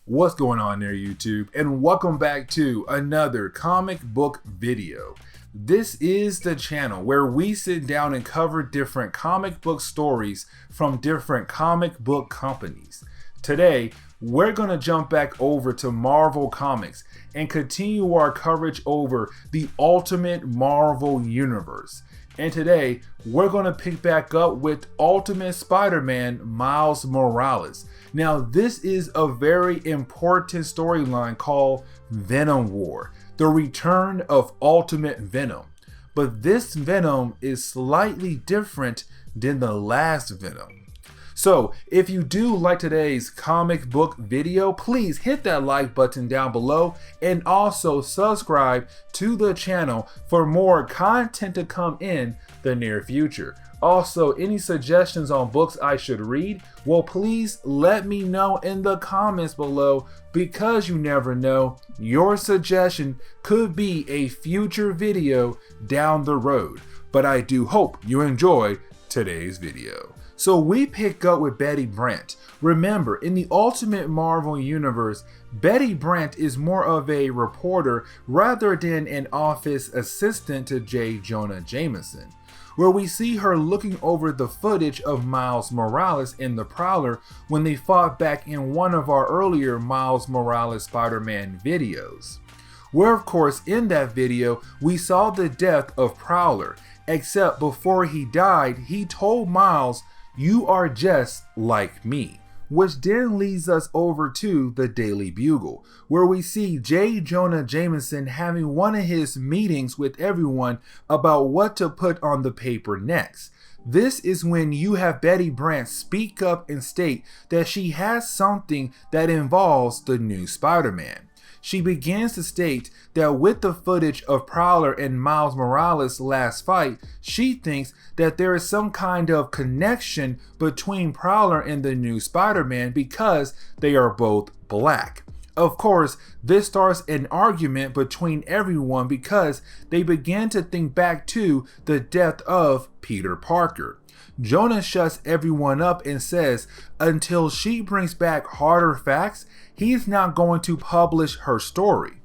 What's going on there, YouTube? And welcome back to another comic book video. This is the channel where we sit down and cover different comic book stories from different comic book companies. Today, we're going to jump back over to Marvel Comics and continue our coverage over the Ultimate Marvel Universe. And today, we're going to pick back up with Ultimate Spider-Man Miles Morales. Now, this is a very important storyline called Venom War, the return of Ultimate Venom. But this Venom is slightly different than the last Venom. So, if you do like today's comic book video, please hit that like button down below and also subscribe to the channel for more content to come in the near future. Also, any suggestions on books I should read, well, please let me know in the comments below, because you never know, your suggestion could be a future video down the road. But I do hope you enjoy today's video. So we pick up with Betty Brant. Remember, in the Ultimate Marvel Universe, Betty Brant is more of a reporter rather than an office assistant to J. Jonah Jameson, where we see her looking over the footage of Miles Morales in the Prowler when they fought back in one of our earlier Miles Morales Spider-Man videos. Where of course in that video we saw the death of Prowler, except before he died he told Miles, "You are just like me." Which then leads us over to the Daily Bugle, where we see J. Jonah Jameson having one of his meetings with everyone about what to put on the paper next. This is when you have Betty Brant speak up and state that she has something that involves the new Spider-Man. She begins to state that with the footage of Prowler and Miles Morales' last fight, she thinks that there is some kind of connection between Prowler and the new Spider-Man because they are both black. Of course, this starts an argument between everyone because they begin to think back to the death of Peter Parker. Jonah shuts everyone up and says until she brings back harder facts, he's not going to publish her story.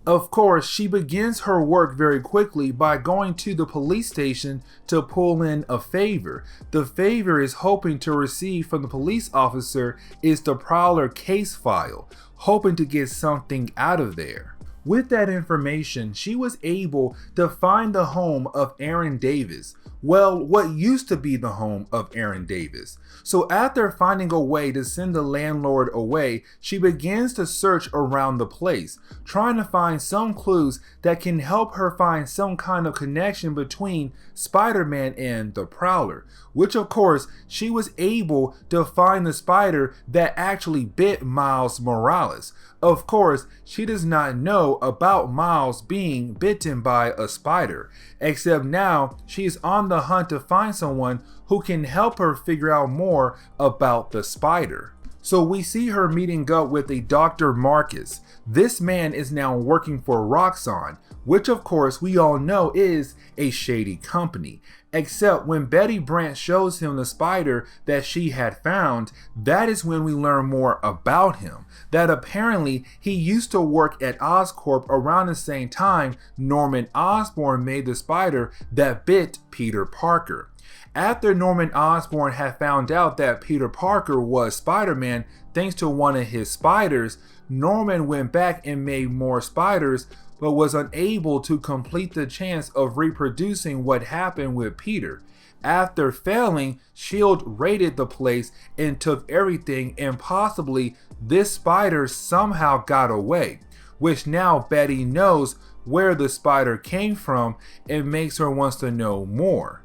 Of course, she begins her work very quickly by going to the police station to pull in a favor. The favor is hoping to receive from the police officer is the Prowler case file, hoping to get something out of there. With that information, she was able to find the home of Aaron Davis. Well, what used to be the home of Aaron Davis. So after finding a way to send the landlord away, she begins to search around the place, trying to find some clues that can help her find some kind of connection between Spider-Man and the Prowler, which of course she was able to find the spider that actually bit Miles Morales. Of course, she does not know about Miles being bitten by a spider, except now she is on the hunt to find someone who can help her figure out more about the spider. So we see her meeting up with a Dr. Marcus. This man is now working for Roxxon, which of course we all know is a shady company. Except when Betty Brant shows him the spider that she had found, that is when we learn more about him. That apparently he used to work at Oscorp around the same time Norman Osborn made the spider that bit Peter Parker. After Norman Osborn had found out that Peter Parker was Spider-Man thanks to one of his spiders, Norman went back and made more spiders, but was unable to complete the chance of reproducing what happened with Peter. After failing, S.H.I.E.L.D. raided the place and took everything, and possibly this spider somehow got away, which now Betty knows where the spider came from and makes her wants to know more.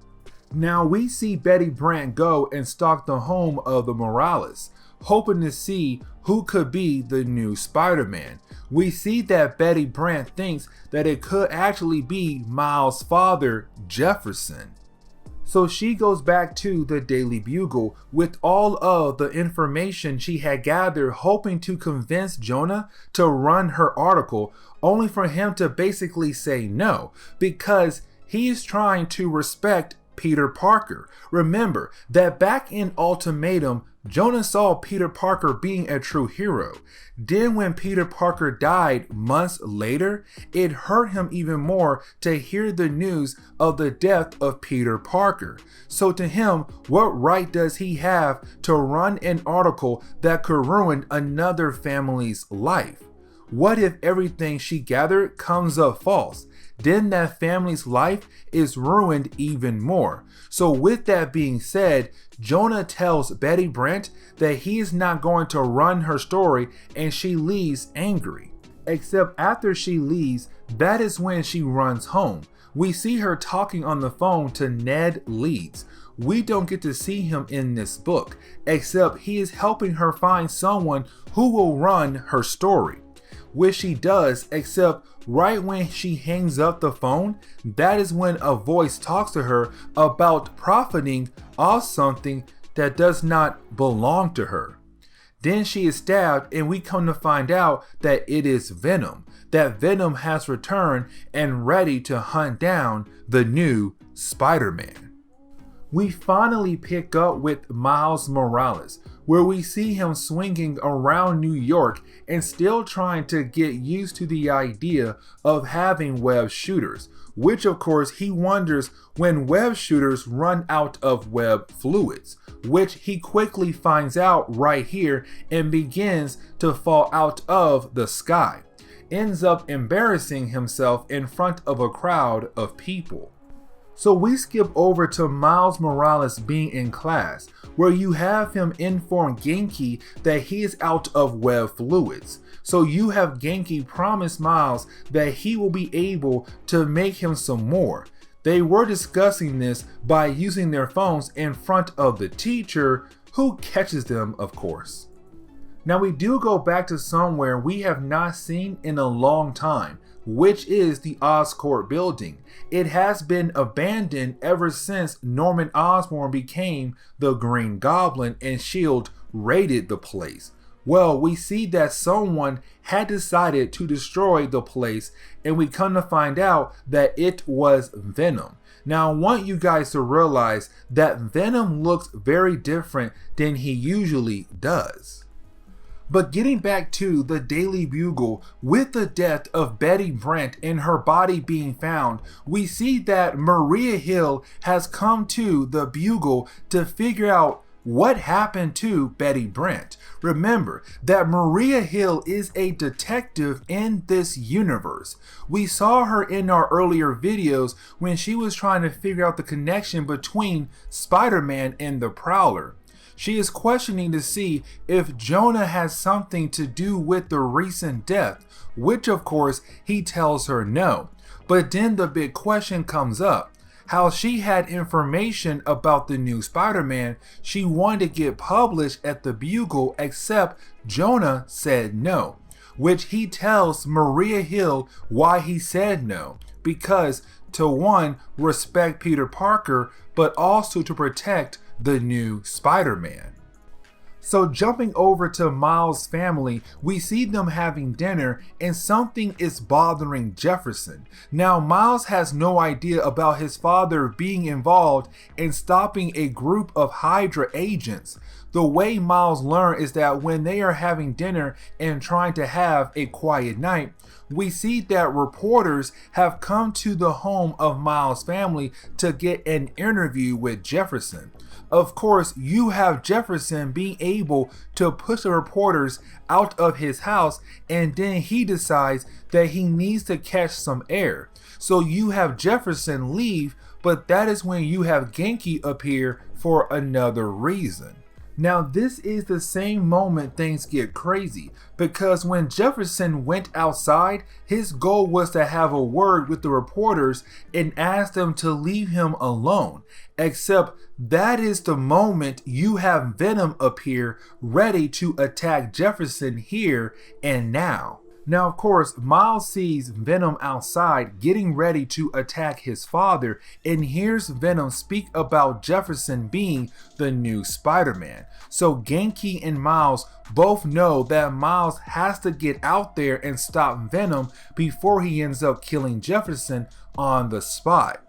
Now we see Betty Brant go and stalk the home of the Morales, hoping to see who could be the new Spider-Man. We see that Betty Brant thinks that it could actually be Miles' father, Jefferson. So she goes back to the Daily Bugle with all of the information she had gathered, hoping to convince Jonah to run her article, only for him to basically say no, because he is trying to respect Peter Parker. Remember that back in Ultimatum, Jonah saw Peter Parker being a true hero. Then when Peter Parker died months later, it hurt him even more to hear the news of the death of Peter Parker. So to him, what right does he have to run an article that could ruin another family's life? What if everything she gathered comes up false? Then that family's life is ruined even more. So with that being said, Jonah tells Betty Brant that he is not going to run her story, and she leaves angry. Except after she leaves, that is when she runs home. We see her talking on the phone to Ned Leeds. We don't get to see him in this book, except he is helping her find someone who will run her story. Which she does, except right when she hangs up the phone, that is when a voice talks to her about profiting off something that does not belong to her. Then she is stabbed, and we come to find out that it is Venom. That Venom has returned and ready to hunt down the new Spider-Man. We finally pick up with Miles Morales, where we see him swinging around New York and still trying to get used to the idea of having web shooters, which of course he wonders when web shooters run out of web fluids, which he quickly finds out right here and begins to fall out of the sky. Ends up embarrassing himself in front of a crowd of people. So we skip over to Miles Morales being in class, where you have him inform Genki that he is out of web fluids. So you have Genki promise Miles that he will be able to make him some more. They were discussing this by using their phones in front of the teacher, who catches them, of course. Now we do go back to somewhere we have not seen in a long time, which is the Oscorp building. It has been abandoned ever since Norman Osborn became the Green Goblin and S.H.I.E.L.D. raided the place. Well, we see that someone had decided to destroy the place, and we come to find out that it was Venom. Now I want you guys to realize that Venom looks very different than he usually does. But getting back to the Daily Bugle, with the death of Betty Brant and her body being found, we see that Maria Hill has come to the Bugle to figure out what happened to Betty Brant. Remember that Maria Hill is a detective in this universe. We saw her in our earlier videos when she was trying to figure out the connection between Spider-Man and the Prowler. She is questioning to see if Jonah has something to do with the recent death, which of course he tells her no. But then the big question comes up, how she had information about the new Spider-Man she wanted to get published at the Bugle, except Jonah said no, which he tells Maria Hill why he said no, because to one, respect Peter Parker, but also to protect the new Spider-Man. So jumping over to Miles' family, we see them having dinner and something is bothering Jefferson. Now Miles has no idea about his father being involved in stopping a group of Hydra agents. The way Miles learned is that when they are having dinner and trying to have a quiet night, we see that reporters have come to the home of Miles' family to get an interview with Jefferson. Of course, you have Jefferson being able to push the reporters out of his house, and then he decides that he needs to catch some air. So you have Jefferson leave, but that is when you have Genki appear for another reason. Now this is the same moment things get crazy, because when Jefferson went outside, his goal was to have a word with the reporters and ask them to leave him alone. Except that is the moment you have Venom appear ready to attack Jefferson here and now. Now, of course, Miles sees Venom outside getting ready to attack his father and hears Venom speak about Jefferson being the new Spider-Man. So Genki and Miles both know that Miles has to get out there and stop Venom before he ends up killing Jefferson on the spot.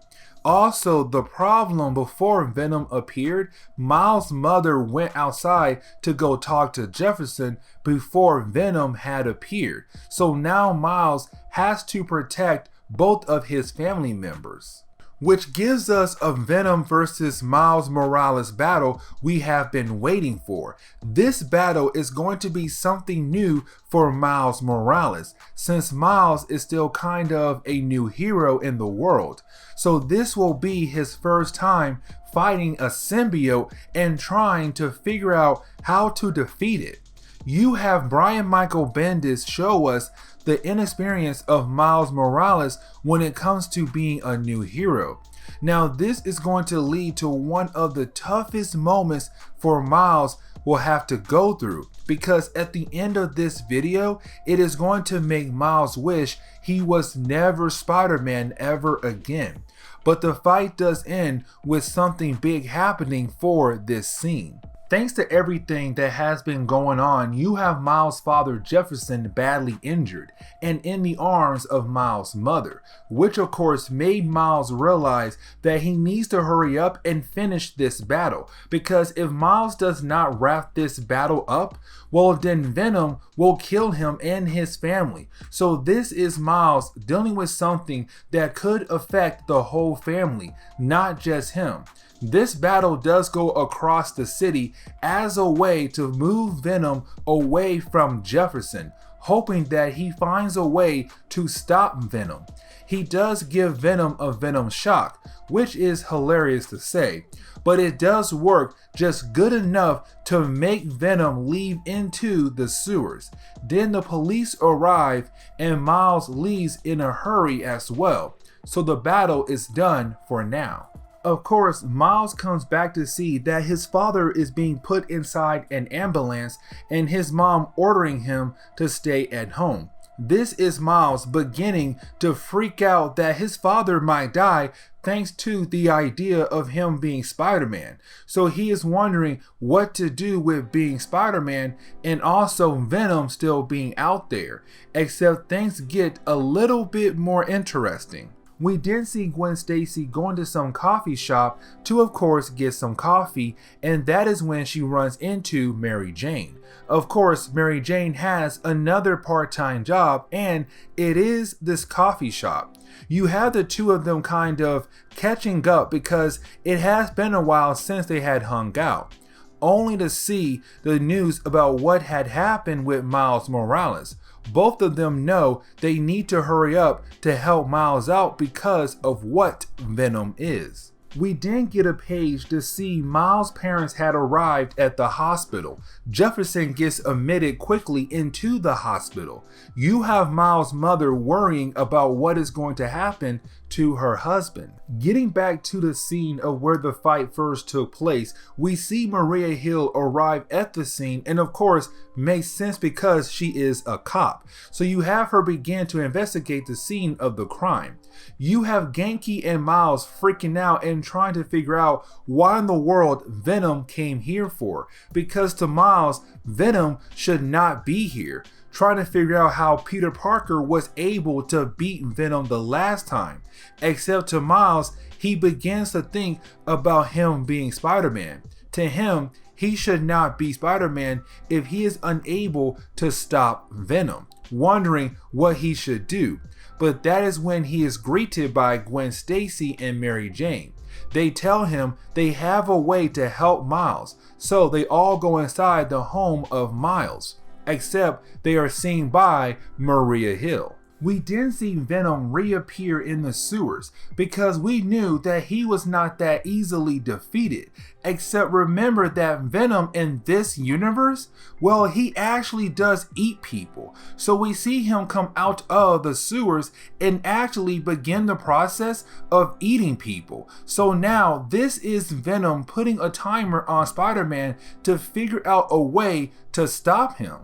Also, the problem before Venom appeared, Miles' mother went outside to go talk to Jefferson before Venom had appeared. So now Miles has to protect both of his family members, which gives us a Venom versus Miles Morales battle we have been waiting for. This battle is going to be something new for Miles Morales, since Miles is still kind of a new hero in the world. So this will be his first time fighting a symbiote and trying to figure out how to defeat it. You have Brian Michael Bendis show us the inexperience of Miles Morales when it comes to being a new hero. Now this is going to lead to one of the toughest moments for Miles will have to go through, because at the end of this video, it is going to make Miles wish he was never Spider-Man ever again. But the fight does end with something big happening for this scene. Thanks to everything that has been going on, you have Miles' father Jefferson badly injured and in the arms of Miles' mother, which of course made Miles realize that he needs to hurry up and finish this battle, because if Miles does not wrap this battle up, well then Venom will kill him and his family. So this is Miles dealing with something that could affect the whole family, not just him. This battle does go across the city as a way to move Venom away from Jefferson, hoping that he finds a way to stop Venom. He does give Venom a Venom shock, which is hilarious to say, but it does work just good enough to make Venom leave into the sewers. Then the police arrive and Miles leaves in a hurry as well, so the battle is done for now. Of course, Miles comes back to see that his father is being put inside an ambulance and his mom ordering him to stay at home. This is Miles beginning to freak out that his father might die thanks to the idea of him being Spider-Man. So he is wondering what to do with being Spider-Man and also Venom still being out there, except things get a little bit more interesting. We did see Gwen Stacy going to some coffee shop to of course get some coffee, and that is when she runs into Mary Jane. Of course, Mary Jane has another part-time job and it is this coffee shop. You have the two of them kind of catching up because it has been a while since they had hung out, only to see the news about what had happened with Miles Morales. Both of them know they need to hurry up to help Miles out because of what Venom is. We then get a page to see Miles' parents had arrived at the hospital. Jefferson gets admitted quickly into the hospital. You have Miles' mother worrying about what is going to happen to her husband. Getting back to the scene of where the fight first took place, we see Maria Hill arrive at the scene, and of course makes sense because she is a cop. So you have her begin to investigate the scene of the crime. You have Genki and Miles freaking out and trying to figure out why in the world Venom came here for, because to Miles, Venom should not be here. Trying to figure out how Peter Parker was able to beat Venom the last time, except to Miles, he begins to think about him being Spider-Man. To him, he should not be Spider-Man if he is unable to stop Venom, wondering what he should do. But that is when he is greeted by Gwen Stacy and Mary Jane. They tell him they have a way to help Miles, so they all go inside the home of Miles, except they are seen by Maria Hill. We then see Venom reappear in the sewers because we knew that he was not that easily defeated, except remember that Venom in this universe, well, he actually does eat people. So we see him come out of the sewers and actually begin the process of eating people. So now this is Venom putting a timer on Spider-Man to figure out a way to stop him.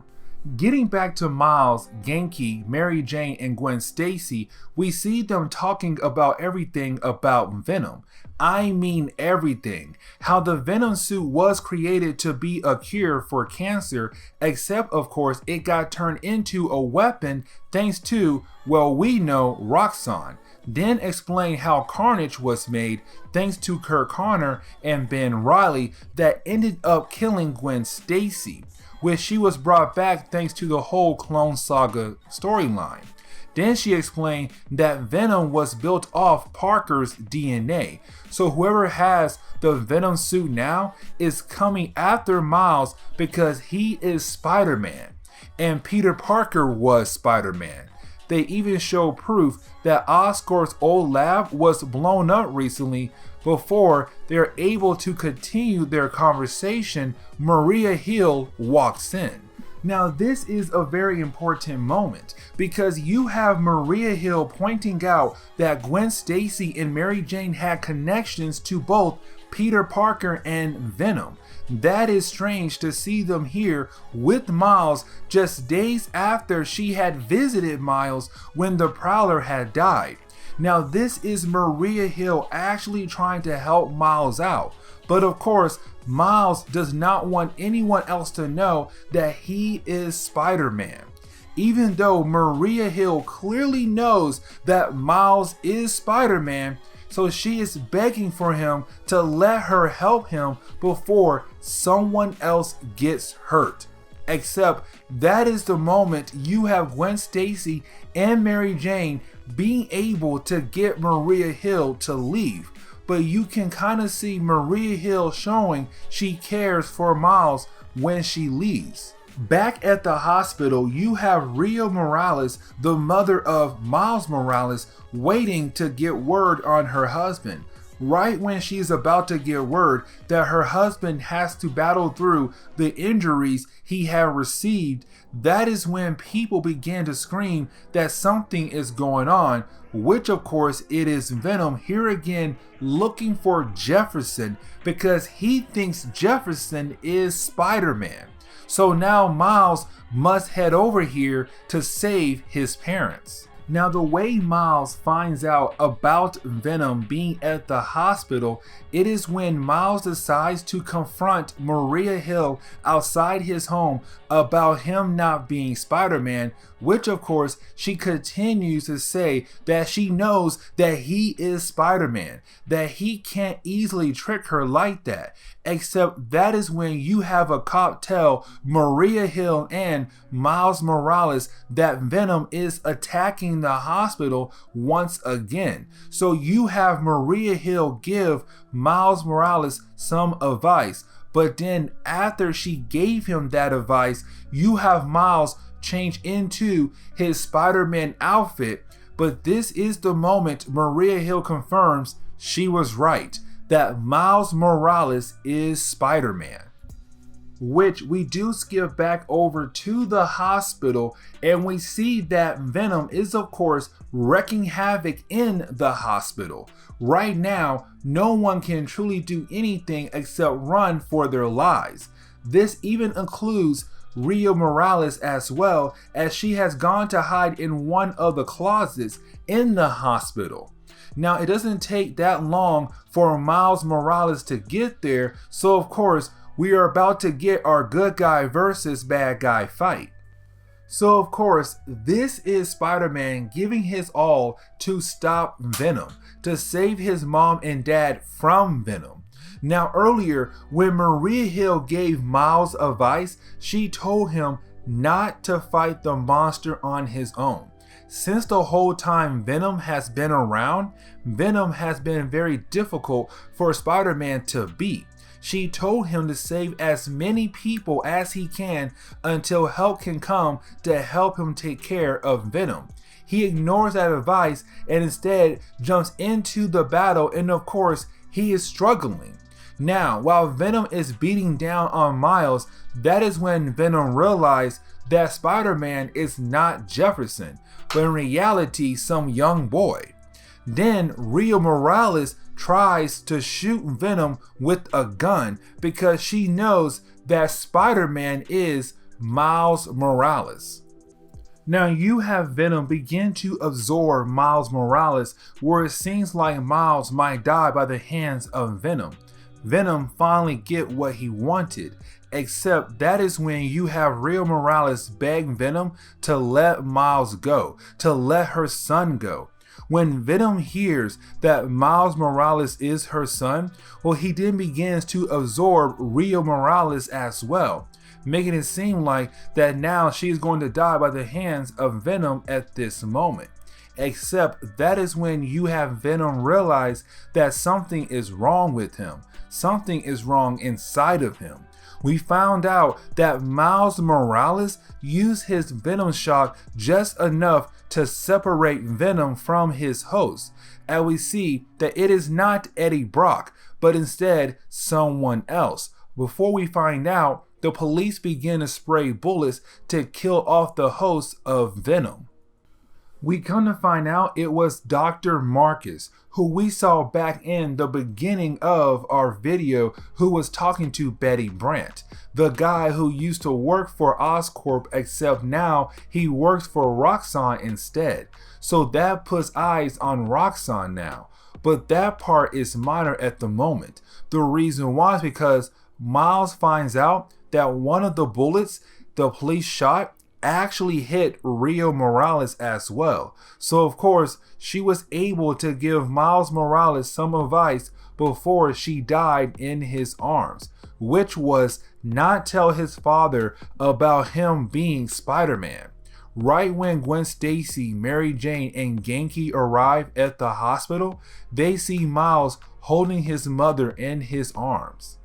Getting back to Miles, Genki, Mary Jane, and Gwen Stacy, we see them talking about everything about Venom. I mean everything. How the Venom suit was created to be a cure for cancer, except of course it got turned into a weapon thanks to, well, we know Roxxon. Then explain how Carnage was made thanks to Kurt Connor and Ben Reilly that ended up killing Gwen Stacy, which she was brought back thanks to the whole Clone Saga storyline. Then she explained that Venom was built off Parker's DNA, so whoever has the Venom suit now is coming after Miles because he is Spider-Man, and Peter Parker was Spider-Man. They even show proof that Oscorp's old lab was blown up recently. Before they're able to continue their conversation, Maria Hill walks in. Now this is a very important moment because you have Maria Hill pointing out that Gwen Stacy and Mary Jane had connections to both Peter Parker and Venom. That is strange to see them here with Miles just days after she had visited Miles when the Prowler had died. Now this is Maria Hill actually trying to help Miles out, but of course Miles does not want anyone else to know that he is Spider-Man. Even though Maria Hill clearly knows that Miles is Spider-Man, so she is begging for him to let her help him before someone else gets hurt. Except that is the moment you have Gwen Stacy and Mary Jane being able to get Maria Hill to leave. But you can kind of see Maria Hill showing she cares for Miles when she leaves. Back at the hospital, you have Rio Morales, the mother of Miles Morales, waiting to get word on her husband. Right when she's about to get word that her husband has to battle through the injuries he had received, that is when people begin to scream that something is going on, which of course it is Venom here again looking for Jefferson because he thinks Jefferson is Spider-Man. So now Miles must head over here to save his parents. Now the way Miles finds out about Venom being at the hospital, it is when Miles decides to confront Maria Hill outside his home about him not being Spider-Man, which of course she continues to say that she knows that he is Spider-Man, that he can't easily trick her like that. Except that is when you have a cop tell Maria Hill and Miles Morales that Venom is attacking the hospital once again. So you have Maria Hill give Miles Morales some advice, but then after she gave him that advice, you have Miles change into his Spider-Man outfit. But this is the moment Maria Hill confirms she was right, that Miles Morales is Spider-Man. Which we do skip back over to the hospital and we see that Venom is of course wreaking havoc in the hospital. Right now, no one can truly do anything except run for their lives. This even includes Rio Morales as well, as she has gone to hide in one of the closets in the hospital. Now it doesn't take that long for Miles Morales to get there, so of course we are about to get our good guy versus bad guy fight. So of course this is Spider-Man giving his all to stop Venom, to save his mom and dad from Venom. Now earlier when Maria Hill gave Miles advice, she told him not to fight the monster on his own. Since the whole time Venom has been around, Venom has been very difficult for Spider-Man to beat. She told him to save as many people as he can until help can come to help him take care of Venom. He ignores that advice and instead jumps into the battle, and of course he is struggling. Now, while Venom is beating down on Miles, that is when Venom realized that Spider-Man is not Jefferson, but in reality some young boy. Then Rio Morales tries to shoot Venom with a gun because she knows that Spider-Man is Miles Morales. Now you have Venom begin to absorb Miles Morales, where it seems like Miles might die by the hands of Venom. Venom finally get what he wanted, except that is when you have real Morales beg Venom to let Miles go, to let her son go. When Venom hears that Miles Morales is her son, well, he then begins to absorb Rio Morales as well, making it seem like that now she is going to die by the hands of Venom at this moment. Except that is when you have Venom realize that something is wrong with him. Something is wrong inside of him. We found out that Miles Morales used his Venom shock just enough to separate Venom from his host. And we see that it is not Eddie Brock, but instead someone else. Before we find out, the police begin to spray bullets to kill off the host of Venom. We come to find out it was Dr. Marcus, who we saw back in the beginning of our video, who was talking to Betty Brant, the guy who used to work for Oscorp, except now he works for Roxxon instead. So that puts eyes on Roxxon now. But that part is minor at the moment. The reason why is because Miles finds out that one of the bullets the police shot actually hit Rio Morales as well. So of course she was able to give Miles Morales some advice before she died in his arms, which was not tell his father about him being Spider-Man. Right when Gwen Stacy, Mary Jane, and Genki arrive at the hospital, they see Miles holding his mother in his arms.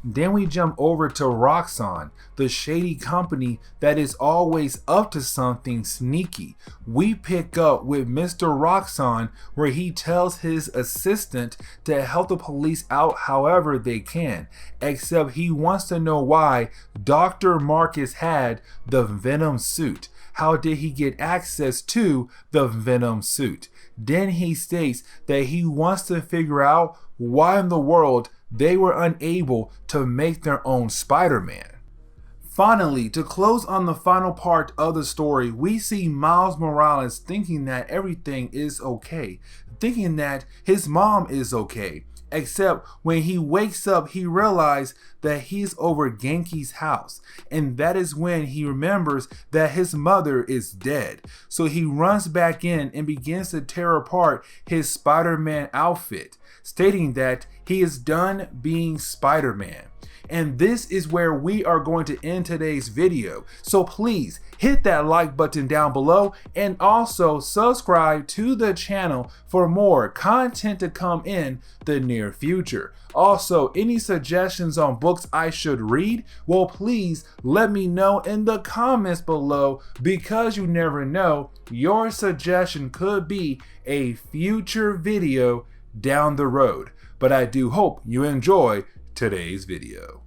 Then we jump over to Roxxon, the shady company that is always up to something sneaky. We pick up with Mr. Roxxon, where he tells his assistant to help the police out however they can, except he wants to know why Dr. Marcus had the Venom suit. How did he get access to the Venom suit? Then he states that he wants to figure out why in the world they were unable to make their own Spider-Man. Finally, to close on the final part of the story, we see Miles Morales thinking that everything is okay, thinking that his mom is okay, except when he wakes up he realizes that he's over Genki's house, and that is when he remembers that his mother is dead. So he runs back in and begins to tear apart his Spider-Man outfit, stating that he is done being Spider-Man. And this is where we are going to end today's video. So please hit that like button down below and also subscribe to the channel for more content to come in the near future. Also, any suggestions on books I should read, well, please let me know in the comments below, because you never know, your suggestion could be a future video down the road. But I do hope you enjoy today's video.